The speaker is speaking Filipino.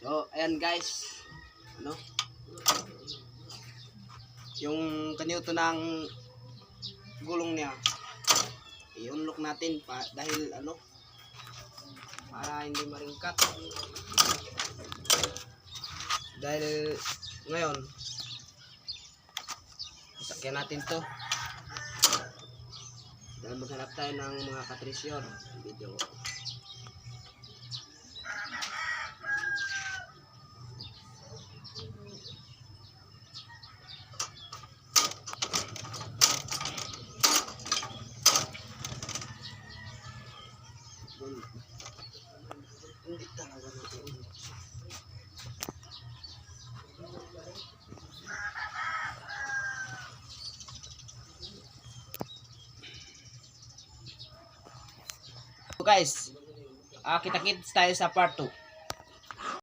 So, ayan guys. Ano? Yung kanyoto ng gulong niya. I-unlock natin dahil ano? Para hindi maringkat. Dahil ngayon sasakyan natin to. Dahil maghanap tayo ng mga katrisyon video. Hindi talaga natin. So guys, kita-kits tayo sa part 2.